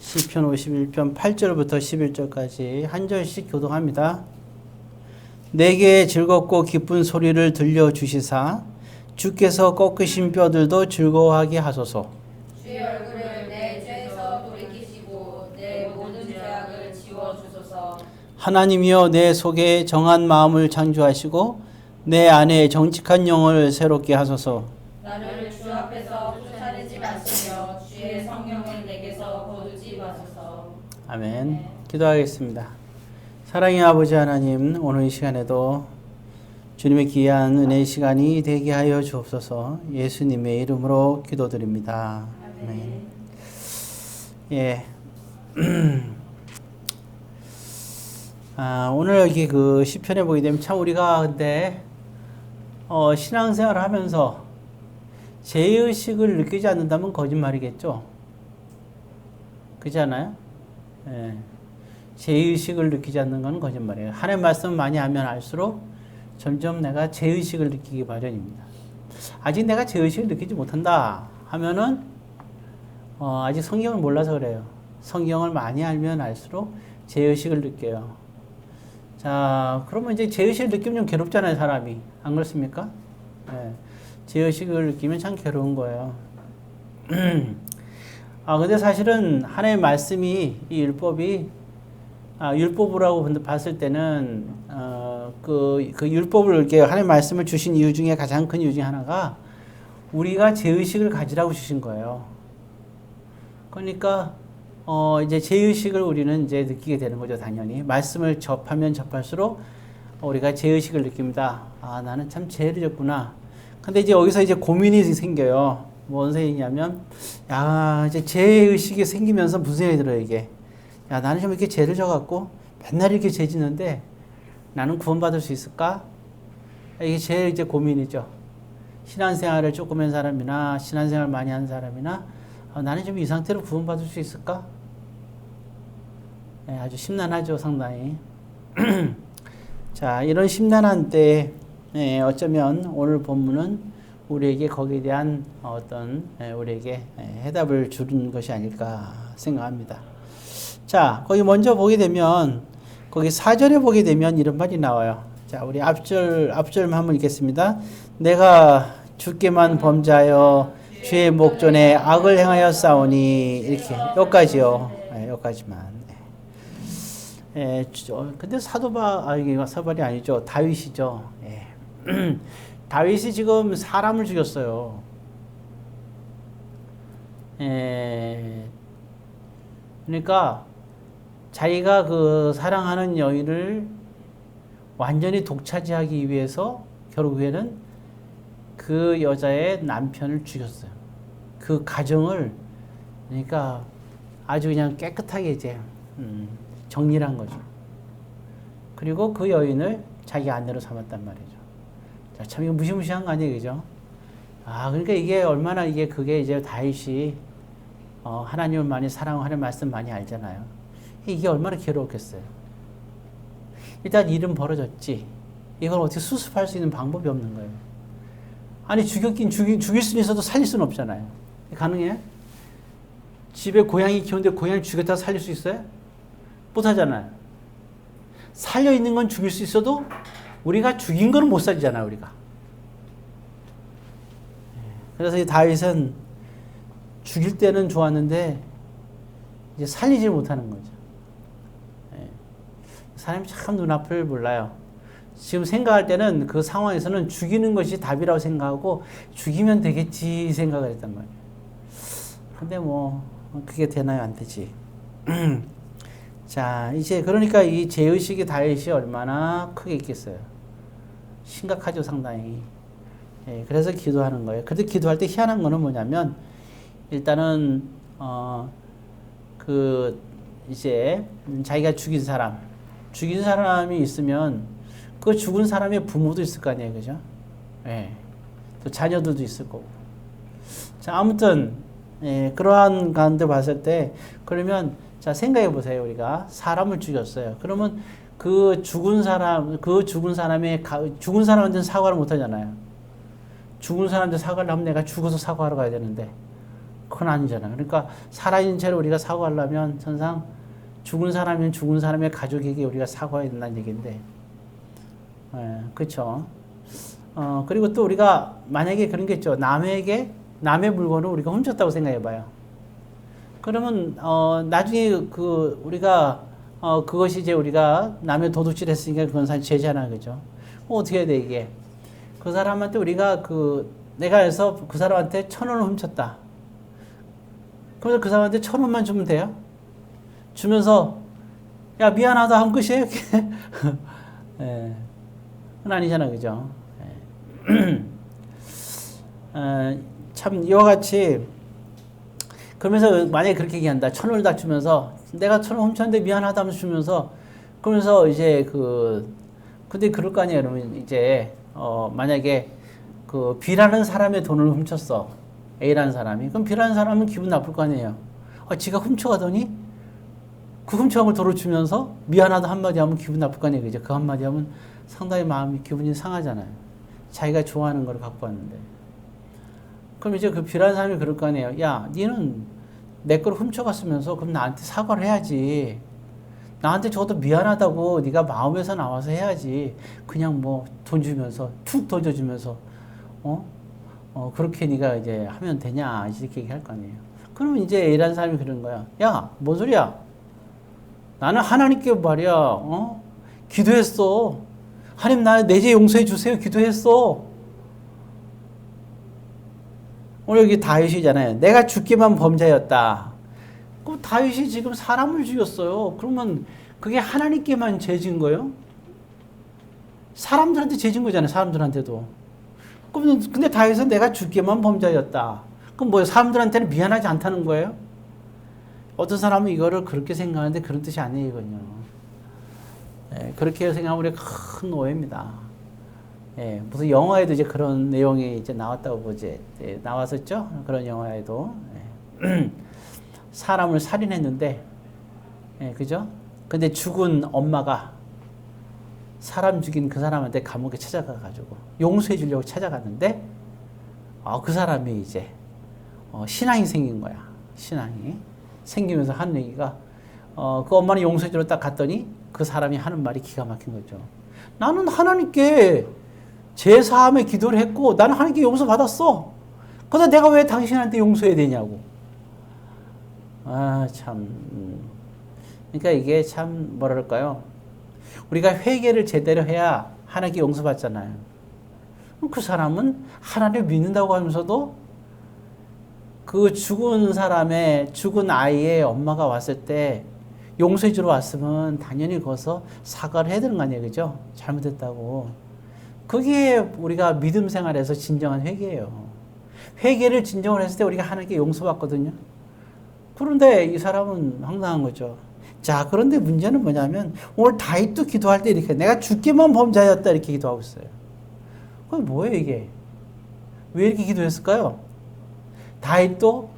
시편 51편 8절부터 11절까지 한 절씩 교독합니다. 내게 즐겁고 기쁜 소리를 들려주시사 주께서 꺾으신 뼈들도 즐거워하게 하소서. 주의 얼굴을 내 죄에서 돌이키시고 내 모든 죄악을 지워주소서. 하나님이여 내 속에 정한 마음을 창조하시고 내 안에 정직한 영을 새롭게 하소서. 나를 주 앞에서 쫓아내지 마시며 주의 성령을 내게서 거두지 마소서. 아멘. 기도하겠습니다. 사랑의 아버지 하나님, 오늘 이 시간에도 주님의 귀한 은혜의 시간이 되게 하여 주옵소서. 예수님의 이름으로 기도드립니다. 아멘. 예. 오늘 여기 그 시편에 보게 되면 참 우리가 근데 신앙생활을 하면서 죄의식을 느끼지 않는다면 거짓말이겠죠. 그렇지 않아요? 예. 죄의식을 느끼지 않는 건 거짓말이에요. 하나님 말씀 많이 하면 할수록 점점 내가 죄의식을 느끼기 마련입니다. 아직 내가 죄의식을 느끼지 못한다 하면은 아직 성경을 몰라서 그래요. 성경을 많이 알면 알수록 죄의식을 느껴요. 자, 그러면 이제 죄의식을 느끼면 좀 괴롭잖아요, 사람이. 안 그렇습니까? 네. 죄의식을 느끼면 참 괴로운 거예요. 근데 사실은 하나님의 말씀이, 이 율법이, 율법이라고 봤을 때는, 그 율법을 이렇게 하나님의 말씀을 주신 이유 중에 가장 큰 이유 중에 하나가 우리가 죄의식을 가지라고 주신 거예요. 그러니까, 이제 죄의식을 우리는 이제 느끼게 되는 거죠, 당연히. 말씀을 접하면 접할수록 우리가 죄의식을 느낍니다. 나는 참 죄를 졌구나. 근데 이제 여기서 이제 고민이 생겨요. 뭔 생각이냐면, 이제 죄의식이 생기면서 무슨 생각이 들어요, 이게. 나는 좀 이렇게 죄를 져갖고 맨날 이렇게 죄 짓는데 나는 구원받을 수 있을까? 이게 제일 이제 고민이죠. 신앙생활을 조금 한 사람이나 신앙생활 많이 한 사람이나 나는 좀 이 상태로 구원받을 수 있을까? 아주 심란하죠, 상당히. 자, 이런 심란한 때에 어쩌면 오늘 본문은 우리에게 거기에 대한 우리에게 해답을 주는 것이 아닐까 생각합니다. 자, 거기 먼저 보게 되면 거기 4절에 보게 되면 이런 말이 나와요. 자, 우리 앞절만 한번 읽겠습니다. 내가 주께만 범죄하여 주의 목전에 악을 행하여 싸우니 이렇게 여기까지요. 여기까지만. 근데 이게 사발이 아니죠. 다윗이죠. 다윗이 지금 사람을 죽였어요. 그러니까 자기가 그 사랑하는 여인을 완전히 독차지하기 위해서 결국에는 그 여자의 남편을 죽였어요. 그 가정을 그러니까 아주 그냥 깨끗하게 이제 정리를 한 거죠. 그리고 그 여인을 자기 아내로 삼았단 말이죠. 자, 참 이거 무시무시한 거 아니에요, 그죠? 그러니까 이게 얼마나 그게 이제 다윗이 하나님을 많이 사랑하고 하나님 말씀 많이 알잖아요. 이게 얼마나 괴로웠겠어요. 일단 일은 벌어졌지. 이걸 어떻게 수습할 수 있는 방법이 없는 거예요. 아니 죽일 수는 있어도 살릴 수는 없잖아요. 가능해? 집에 고양이 키우는데 고양이 죽였다 살릴 수 있어요? 못하잖아요. 살려있는 건 죽일 수 있어도 우리가 죽인 거는 못 살리잖아요, 우리가. 그래서 이 다윗은 죽일 때는 좋았는데 이제 살리지 못하는 거죠. 사람이 참 눈앞을 몰라요. 지금 생각할 때는 그 상황에서는 죽이는 것이 답이라고 생각하고 죽이면 되겠지 생각을 했단 말이에요. 근데 그게 되나요? 안 되지. 자, 이제 그러니까 이 죄의식이 다윗이 얼마나 크게 있겠어요. 심각하죠, 상당히. 그래서 기도하는 거예요. 그런데 기도할 때 희한한 거는 뭐냐면 일단은 이제 자기가 죽인 사람이 있으면 그 죽은 사람의 부모도 있을 거 아니에요, 그죠? 또 자녀들도 있을 거고. 자, 아무튼 그러한 가운데 봤을 때 그러면 자, 생각해 보세요. 우리가 사람을 죽였어요. 그러면 그 죽은 사람한테는 사과를 못 하잖아요. 죽은 사람한테 사과를 하면 내가 죽어서 사과하러 가야 되는데 그건 아니잖아요. 그러니까 살아있는 채로 우리가 사과하려면 천상 죽은 사람이면 죽은 사람의 가족에게 우리가 사과해야 된다는 얘기인데, 그렇죠. 그리고 또 우리가 만약에 그런 게 있죠. 남의 물건을 우리가 훔쳤다고 생각해봐요. 그러면 나중에 우리가 그것이 이제 우리가 남의 도둑질 했으니까 그건 사실 죄잖아, 그죠? 어떻게 해야 돼 이게? 그 사람한테 우리가 내가 해서 그 사람한테 1,000원을 훔쳤다. 그래서 그 사람한테 1,000원만 주면 돼요? 주면서 야 미안하다 하면 끝이에요? 예. 그건 아니잖아, 그죠? 참 이와 같이 그러면서 만약에 그렇게 얘기한다. 1,000원을 딱 주면서 내가 1,000원 훔쳤는데 미안하다 하면서 주면서 그러면서 이제 근데 그럴 거 아니에요. 그러면 이제 만약에 B라는 사람의 돈을 훔쳤어. A라는 사람이. 그럼 B라는 사람은 기분 나쁠 거 아니에요. 지가 훔쳐가더니 그 훔쳐간 걸 돌려주면서 미안하다 한마디 하면 기분 나쁠 거 아니에요. 그죠? 그 한마디 하면 상당히 기분이 상하잖아요. 자기가 좋아하는 걸 갖고 왔는데. 그럼 이제 그 B라는 사람이 그럴 거 아니에요. 야, 니는 내 걸 훔쳐갔으면서 그럼 나한테 사과를 해야지. 나한테 저것도 미안하다고 네가 마음에서 나와서 해야지. 그냥 뭐 돈 주면서 툭 던져주면서 그렇게 네가 이제 하면 되냐 이렇게 얘기할 거 아니에요. 그러면 이제 A라는 사람이 그런 거야. 야, 뭔 소리야? 나는 하나님께 말이야. 기도했어. 하나님 내 죄 용서해 주세요. 기도했어. 오늘 여기 다윗이잖아요. 내가 죽기만 범죄였다. 그럼 다윗이 지금 사람을 죽였어요. 그러면 그게 하나님께만 죄진 거예요? 사람들한테 죄진 거잖아요. 사람들한테도. 그럼 근데 다윗은 내가 죽기만 범죄였다. 그럼 뭐예요? 사람들한테는 미안하지 않다는 거예요? 어떤 사람은 이거를 그렇게 생각하는데 그런 뜻이 아니에요, 이건요. 그렇게 생각하면 우리가 큰 오해입니다. 무슨 영화에도 이제 그런 내용이 이제 나왔다고 보지. 나왔었죠? 그런 영화에도. 사람을 살인했는데, 그죠? 근데 죽은 엄마가 사람 죽인 그 사람한테 감옥에 찾아가가지고 용서해 주려고 찾아갔는데, 그 사람이 이제, 신앙이 생긴 거야. 신앙이. 생기면서 하는 얘기가, 그 엄마는 용서해 주러 딱 갔더니 그 사람이 하는 말이 기가 막힌 거죠. 나는 하나님께 제사함에 기도를 했고, 나는 하나님께 용서 받았어. 그런데 내가 왜 당신한테 용서해야 되냐고. 참. 그러니까 이게 참, 뭐랄까요. 우리가 회개를 제대로 해야 하나님께 용서받잖아요. 그 사람은 하나님을 믿는다고 하면서도 그 죽은 아이의 엄마가 왔을 때 용서해 주러 왔으면 당연히 거기서 사과를 해야 되는 거 아니에요. 그죠? 잘못했다고. 그게 우리가 믿음 생활에서 진정한 회개예요. 회개를 진정을 했을 때 우리가 하나님께 용서받거든요. 그런데 이 사람은 황당한 거죠. 자, 그런데 문제는 뭐냐면 오늘 다윗도 기도할 때 이렇게 내가 죽기만 범죄하였다 이렇게 기도하고 있어요. 그게 뭐예요 이게? 왜 이렇게 기도했을까요? 다윗도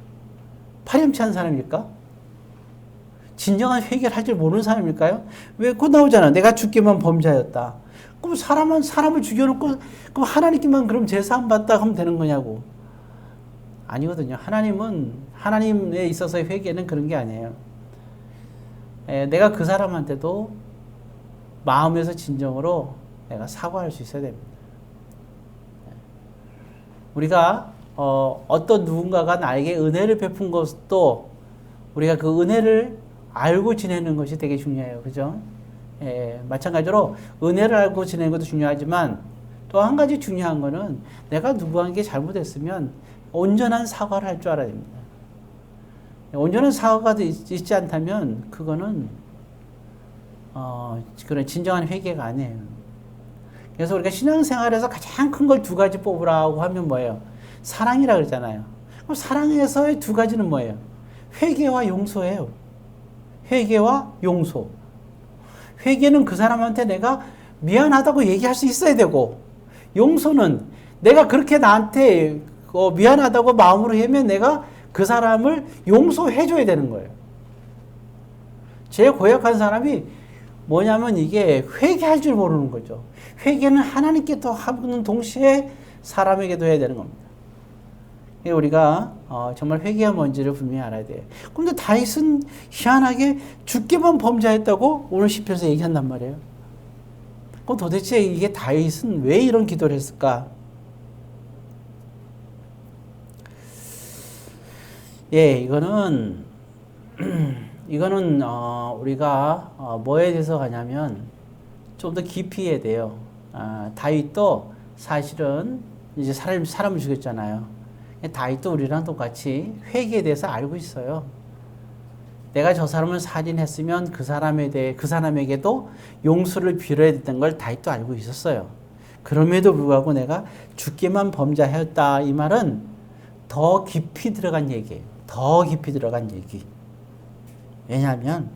파렴치한 사람일까? 진정한 회개를 할 줄 모르는 사람일까요? 왜 그거 나오잖아. 내가 죽기만 범죄하였다. 그럼 사람을 죽여놓고 그럼 하나님께만 그럼 제사함 받다 하면 되는 거냐고. 아니거든요. 하나님은 하나님에 있어서의 회개는 그런 게 아니에요. 내가 그 사람한테도 마음에서 진정으로 내가 사과할 수 있어야 됩니다. 우리가 어떤 누군가가 나에게 은혜를 베푼 것도 우리가 그 은혜를 알고 지내는 것이 되게 중요해요. 그죠? 마찬가지로 은혜를 알고 지내는 것도 중요하지만 또 한 가지 중요한 거는 내가 누구에게 잘못했으면 온전한 사과를 할 줄 알아야 됩니다. 온전한 사과가 있지 않다면 그거는 그런 진정한 회개가 아니에요. 그래서 우리가 신앙생활에서 가장 큰 걸 두 가지 뽑으라고 하면 뭐예요? 사랑이라 그러잖아요. 그럼 사랑에서의 두 가지는 뭐예요? 회개와 용서예요. 회개와 용서. 회개는 그 사람한테 내가 미안하다고 얘기할 수 있어야 되고, 용서는 내가 그렇게 나한테 미안하다고 마음으로 하면 내가 그 사람을 용서해 줘야 되는 거예요. 제일 고약한 사람이 뭐냐면 이게 회개할 줄 모르는 거죠. 회개는 하나님께 또 하는 동시에 사람에게도 해야 되는 겁니다. 우리가 정말 회개가 뭔지를 분명히 알아야 돼요. 근데 다윗은 희한하게 주께만 범죄했다고 오늘 시편에서 얘기한단 말이에요. 그럼 도대체 이게 다윗은 왜 이런 기도를 했을까? 예, 이거는 우리가 뭐에 대해서 가냐면 좀 더 깊이 해야 돼요. 다윗도 사실은 이제 사람을 죽였잖아요. 다윗도 우리랑 똑같이 회개에 대해서 알고 있어요. 내가 저 사람을 살인했으면 그 사람에게도 용서를 빌어야 됐던 걸 다윗도 알고 있었어요. 그럼에도 불구하고 내가 주께만 범죄하였다, 이 말은 더 깊이 들어간 얘기예요. 더 깊이 들어간 얘기. 왜냐하면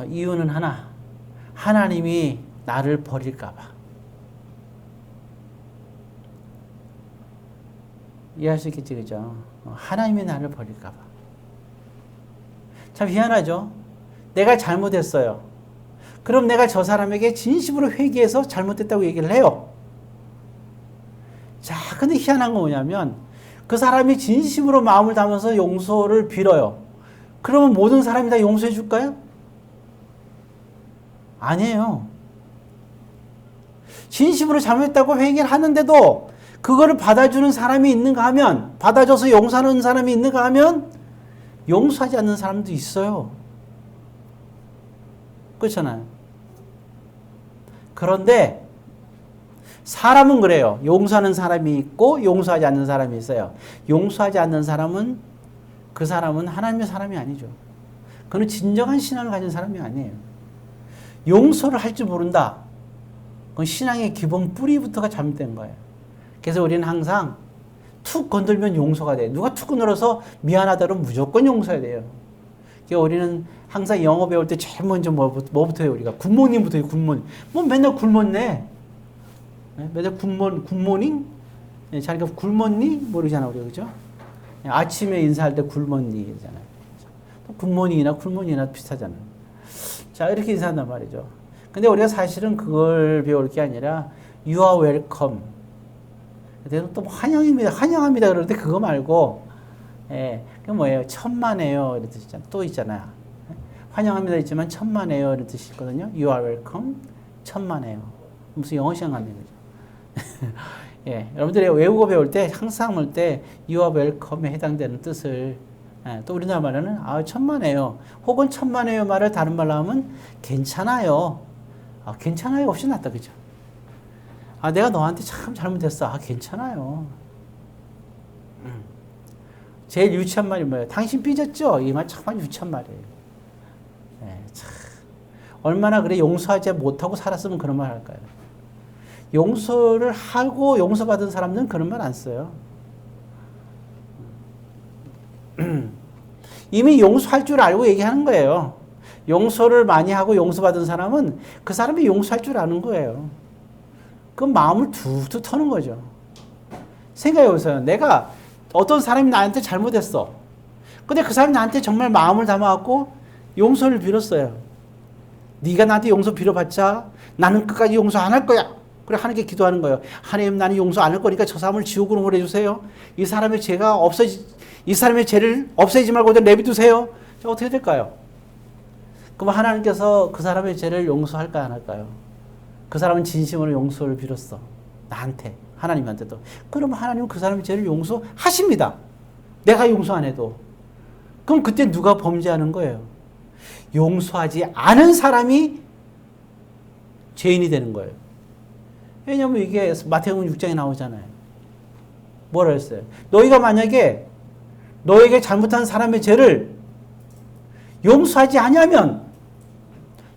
이유는 하나, 하나님이 나를 버릴까 봐. 이해할 수 있겠지, 그죠? 하나님이 나를 버릴까 봐. 참 희한하죠? 내가 잘못했어요. 그럼 내가 저 사람에게 진심으로 회개해서 잘못했다고 얘기를 해요. 자, 근데 희한한 건 뭐냐면 그 사람이 진심으로 마음을 담아서 용서를 빌어요. 그러면 모든 사람이 다 용서해 줄까요? 아니에요. 진심으로 잘못했다고 회개를 하는데도 그거를 받아주는 사람이 있는가 하면, 받아줘서 용서하는 사람이 있는가 하면 용서하지 않는 사람도 있어요. 그렇잖아요. 그런데 사람은 그래요. 용서하는 사람이 있고 용서하지 않는 사람이 있어요. 용서하지 않는 사람은 그 사람은 하나님의 사람이 아니죠. 그는 진정한 신앙을 가진 사람이 아니에요. 용서를 할 줄 모른다. 그건 신앙의 기본 뿌리부터가 잘못된 거예요. 그래서 우리는 항상 툭 건들면 용서가 돼요. 누가 툭 건드려서 미안하다 그러면 무조건 용서해야 돼요. 그러니까 우리는 항상 영어 배울 때 제일 먼저 뭐부터 해요? 우리가 굿모닝부터 해요. 굿모닝. 뭐 맨날 굶었네. 맨날 굿모닝? 자기가 굶었니? 모르잖아, 우리가. 그죠? 아침에 인사할 때 굶었니? 이러잖아요. 굿모닝이나 굴모닝이나 비슷하잖아요. 자, 이렇게 인사한단 말이죠. 근데 우리가 사실은 그걸 배울 게 아니라 You are welcome. 또 환영입니다. 환영합니다. 그럴 때 그거 말고, 예, 그 뭐예요? 천만에요. 이런 뜻이잖아요. 또 있잖아요. 환영합니다. 있지만 천만에요. 이런 뜻이 있거든요. You are welcome. 천만에요. 무슨 영어 시간 같네요. 예, 여러분들이 외국어 배울 때 항상 볼 때 You are welcome에 해당되는 뜻을, 예, 또 우리나라 말에는 천만에요. 혹은 천만에요 말을 다른 말로 하면 괜찮아요. 괜찮아요 없이 낫다. 그죠? 내가 너한테 참 잘못했어. 괜찮아요. 제일 유치한 말이 뭐예요? 당신 삐졌죠? 이 말 참 유치한 말이에요. 네, 참. 얼마나 그래 용서하지 못하고 살았으면 그런 말 할까요? 용서를 하고 용서받은 사람들은 그런 말 안 써요. 이미 용서할 줄 알고 얘기하는 거예요. 용서를 많이 하고 용서받은 사람은 그 사람이 용서할 줄 아는 거예요. 그 마음을 툭툭 터는 거죠. 생각해보세요. 내가 어떤 사람이 나한테 잘못했어. 근데 그 사람이 나한테 정말 마음을 담아갖고 용서를 빌었어요. 네가 나한테 용서 빌어봤자 나는 끝까지 용서 안 할 거야. 그래 하나님께 기도하는 거예요. 하나님, 나는 용서 안 할 거니까 저 사람을 지옥으로 보내주세요. 이 사람의 죄를 없애지 말고 내비두세요. 자, 어떻게 될까요? 그럼 하나님께서 그 사람의 죄를 용서할까 안 할까요? 그 사람은 진심으로 용서를 빌었어. 나한테, 하나님한테도. 그럼 하나님은 그 사람의 죄를 용서하십니다. 내가 용서 안 해도. 그럼 그때 누가 범죄하는 거예요? 용서하지 않은 사람이 죄인이 되는 거예요. 왜냐하면 이게 마태복음 6장에 나오잖아요. 뭐라 했어요? 너희가 만약에 너에게 잘못한 사람의 죄를 용서하지 않으면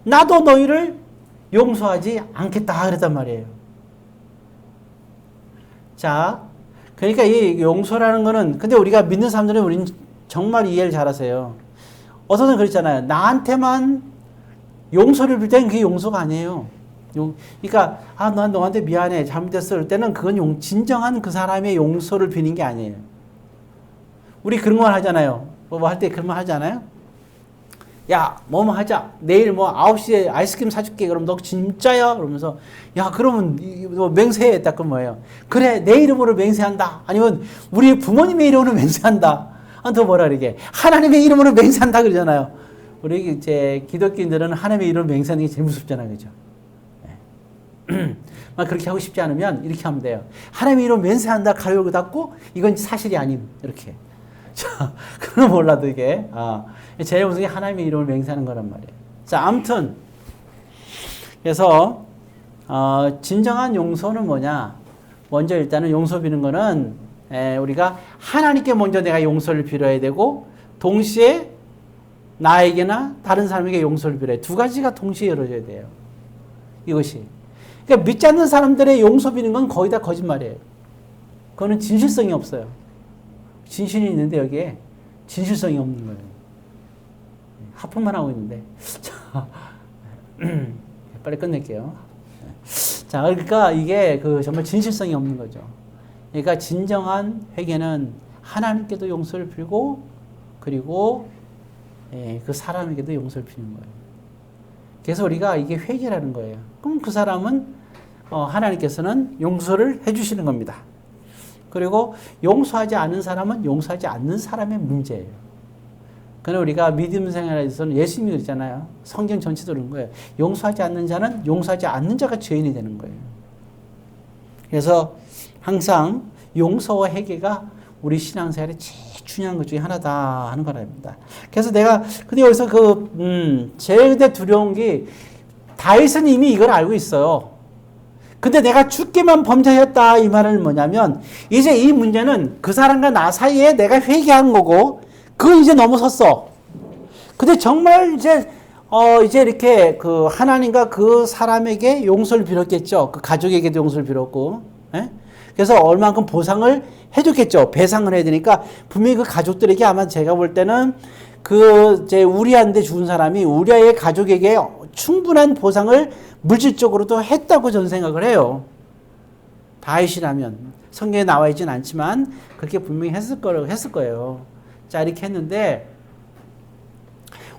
나도 너희를 용서하지 않겠다 그랬단 말이에요. 자, 그러니까 이 용서라는 거는, 근데 우리가 믿는 사람들은 우리는 정말 이해를 잘하세요. 어떤 사람 그랬잖아요. 나한테만 용서를 빌 때는 그게 용서가 아니에요. 그러니까 난 너한테 미안해, 잘못했어 그럴 때는 그건 진정한 그 사람의 용서를 비는 게 아니에요. 우리 그런 말 하잖아요. 뭐 할 때 그런 말 하잖아요. 야, 뭐뭐 하자. 내일 뭐 9시에 아이스크림 사줄게. 그럼 너 진짜야? 그러면서 야, 그러면 너 맹세해. 딱 그럼 뭐예요? 그래, 내 이름으로 맹세한다. 아니면 우리 부모님의 이름으로 맹세한다. 더 뭐라 그러게? 하나님의 이름으로 맹세한다 그러잖아요. 우리 이제 기독교인들은 하나님의 이름으로 맹세하는 게 제일 무섭잖아요. 그죠? 막 그렇게 하고 싶지 않으면 이렇게 하면 돼요. 하나님의 이름으로 맹세한다. 가로 열고 닫고 이건 사실이 아님. 이렇게. 자, 그건 몰라도 이게 제일 무서운 게 하나님의 이름을 맹세하는 거란 말이에요. 자, 아무튼 그래서 진정한 용서는 뭐냐? 먼저 일단은 용서 비는 거는 우리가 하나님께 먼저 내가 용서를 빌어야 되고 동시에 나에게나 다른 사람에게 용서를 빌어야 돼요. 두 가지가 동시에 이루어져야 돼요. 이것이. 그러니까 믿지 않는 사람들의 용서 비는 건 거의 다 거짓말이에요. 그거는 진실성이 없어요. 진실이 있는데 여기에 진실성이 없는 거예요. 하품만 하고 있는데. 자, 빨리 끝낼게요. 자, 그러니까 이게 정말 진실성이 없는 거죠. 그러니까 진정한 회개는 하나님께도 용서를 빌고 그리고 그 사람에게도 용서를 비는 거예요. 그래서 우리가 이게 회개라는 거예요. 그럼 그 사람은 하나님께서는 용서를 해주시는 겁니다. 그리고 용서하지 않는 사람은 용서하지 않는 사람의 문제예요. 그러나 우리가 믿음 생활에서는 예수님이 그랬잖아요. 성경 전체도 그런 거예요. 용서하지 않는 자는 용서하지 않는 자가 죄인이 되는 거예요. 그래서 항상 용서와 회개가 우리 신앙생활에 제일 중요한 것 중에 하나다 하는 거랍니다. 그래서 근데 여기서 제일 두려운 게 다윗은 이미 이걸 알고 있어요. 근데 내가 주께만 범죄했다 이 말은 뭐냐면 이제 이 문제는 그 사람과 나 사이에 내가 회개한 거고 그건 이제 넘어섰어. 근데 정말 이제 이렇게 하나님과 그 사람에게 용서를 빌었겠죠. 그 가족에게도 용서를 빌었고. 그래서 얼만큼 보상을 해줬겠죠. 배상을 해야 되니까 분명히 그 가족들에게 아마 제가 볼 때는 우리한테 죽은 사람이 우리의 가족에게 충분한 보상을 물질적으로도 했다고 저는 생각을 해요. 다윗이라면 성경에 나와 있진 않지만 그렇게 분명히 했을 거예요. 자, 이렇게 했는데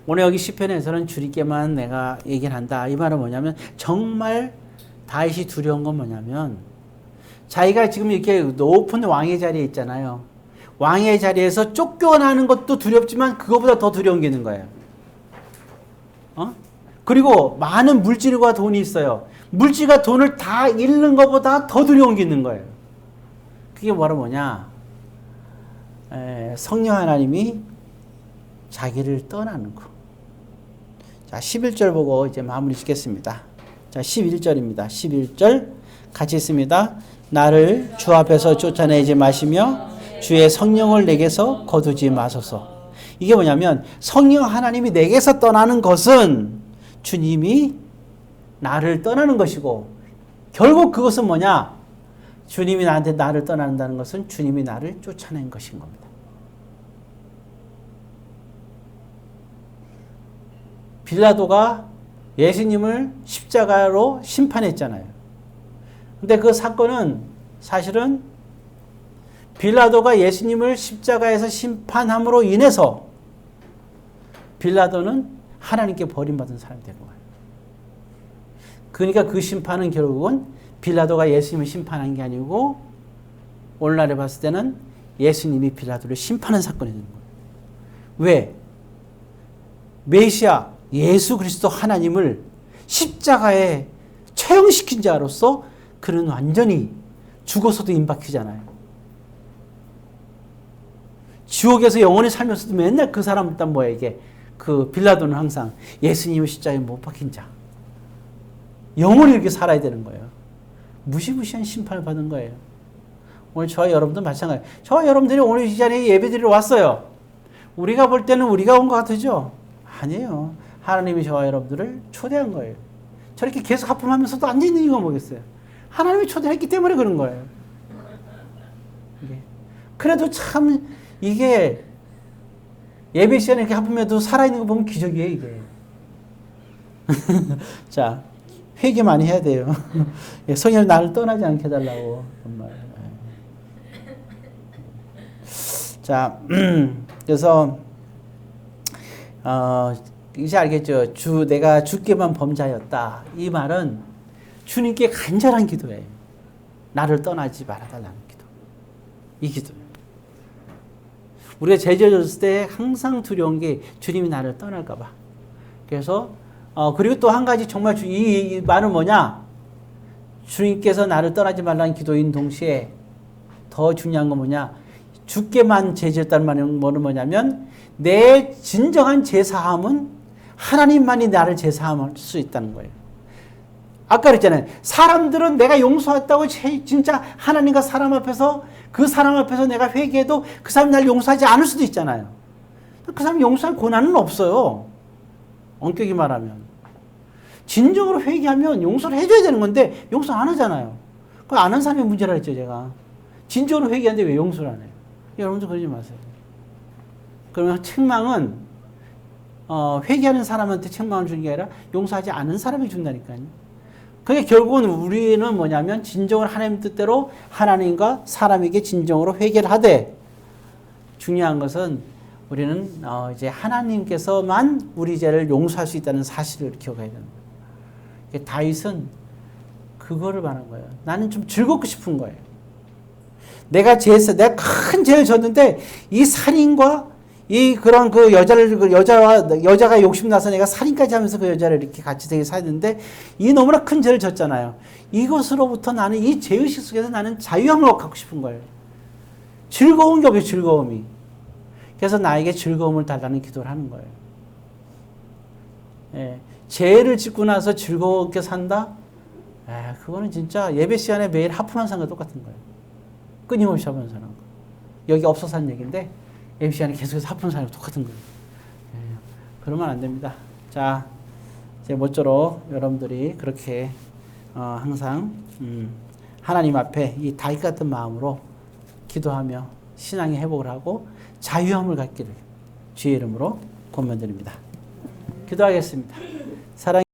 오늘 여기 시편에서는 주님께만 내가 얘기를 한다. 이 말은 뭐냐면 정말 다윗이 두려운 건 뭐냐면 자기가 지금 이렇게 높은 왕의 자리에 있잖아요. 왕의 자리에서 쫓겨나는 것도 두렵지만 그거보다 더 두려운 게 있는 거예요. 그리고 많은 물질과 돈이 있어요. 물질과 돈을 다 잃는 것보다 더 두려운 게 있는 거예요. 그게 뭐냐? 성령 하나님이 자기를 떠나는 거. 자, 11절 보고 이제 마무리 짓겠습니다. 자, 11절입니다. 11절 같이 있습니다. 나를 주 앞에서 쫓아내지 마시며 주의 성령을 내게서 거두지 마소서. 이게 뭐냐면 성령 하나님이 내게서 떠나는 것은 주님이 나를 떠나는 것이고 결국 그것은 뭐냐? 주님이 나를 떠난다는 것은 주님이 나를 쫓아낸 것인 겁니다. 빌라도가 예수님을 십자가로 심판했잖아요. 근데 그 사건은 사실은 빌라도가 예수님을 십자가에서 심판함으로 인해서 빌라도는 하나님께 버림받은 사람이 된 거예요. 그러니까 그 심판은 결국은 빌라도가 예수님을 심판한 게 아니고 오늘날에 봤을 때는 예수님이 빌라도를 심판한 사건이 되는 거예요. 왜? 메시아 예수 그리스도 하나님을 십자가에 처형시킨 자로서 그는 완전히 죽어서도 임박히잖아요. 지옥에서 영원히 살면서도 맨날 그 사람 일단 뭐야 이게 빌라도는 항상 예수님을 십자가에 못 박힌 자. 영원히 이렇게 살아야 되는 거예요. 무시무시한 심판을 받은 거예요. 오늘 저와 여러분도 마찬가지예요. 저와 여러분들이 오늘 이 자리에 예배드리러 왔어요. 우리가 볼 때는 우리가 온 것 같으죠? 아니에요. 하나님이 저와 여러분들을 초대한 거예요. 저렇게 계속 하품하면서도 앉아있는 이유가 뭐겠어요? 하나님이 초대했기 때문에 그런 거예요. 그래도 참 이게 예배 시간에 이렇게 하품해도 살아있는 거 보면 기적이에요 이게. 자, 회개 많이 해야 돼요. 성령 나를 떠나지 않게 해달라고 정말. 자, 그래서 이제 알겠죠? 내가 주께만 범자였다. 이 말은 주님께 간절한 기도예요. 나를 떠나지 말아달라는 기도. 이 기도예요. 우리가 죄 지었을 때 항상 두려운 게 주님이 나를 떠날까봐. 그래서 그리고 또 한 가지 정말 이 말은 뭐냐? 주님께서 나를 떠나지 말라는 기도인 동시에 더 중요한 건 뭐냐? 주께만 죄 지었다는 말은 뭐냐면 내 진정한 죄사함은 하나님만이 나를 죄사함할 수 있다는 거예요. 아까 그랬잖아요. 사람들은 내가 용서했다고 진짜 하나님과 사람 앞에서 그 사람 앞에서 내가 회개해도 그 사람이 날 용서하지 않을 수도 있잖아요. 그 사람 용서할 권한은 없어요. 엄격히 말하면. 진정으로 회개하면 용서를 해줘야 되는 건데 용서 안 하잖아요. 그거 안 한 사람의 문제라 했죠, 제가. 진정으로 회개하는데 왜 용서를 안 해요? 여러분도 그러지 마세요. 그러면 책망은 회개하는 사람한테 책망을 주는 게 아니라 용서하지 않은 사람이 준다니까요. 그러니까 결국은 우리는 뭐냐면 진정으로 하나님 뜻대로 하나님과 사람에게 진정으로 회개를 하되 중요한 것은 우리는 이제 하나님께서만 우리 죄를 용서할 수 있다는 사실을 기억해야 되는 거예요. 다윗은 그거를 말한 거예요. 나는 좀 즐겁고 싶은 거예요. 내가 큰 죄를 졌는데 이 살인과 그런 여자가 욕심나서 내가 살인까지 하면서 그 여자를 이렇게 같이 되게 살았는데 이 너무나 큰 죄를 졌잖아요. 이것으로부터 나는 이 죄의식 속에서 나는 자유함을 갖고 싶은 거예요. 즐거운 게 없어요, 즐거움이. 그래서 나에게 즐거움을 달라는 기도를 하는 거예요. 예, 죄를 짓고 나서 즐겁게 산다? 그거는 진짜 예배 시간에 매일 하프만 산 거 똑같은 거예요. 끊임없이 하면서 하는 거. 여기 없어서 한 얘기인데 예배 시간에 계속해서 하프만 사는 거 똑같은 거예요. 그러면 안 됩니다. 자, 이제 모쪼록 여러분들이 그렇게 항상 하나님 앞에 이 다윗 같은 마음으로 기도하며 신앙의 회복을 하고 자유함을 갖기를 주의 이름으로 권면드립니다. 기도하겠습니다. 사랑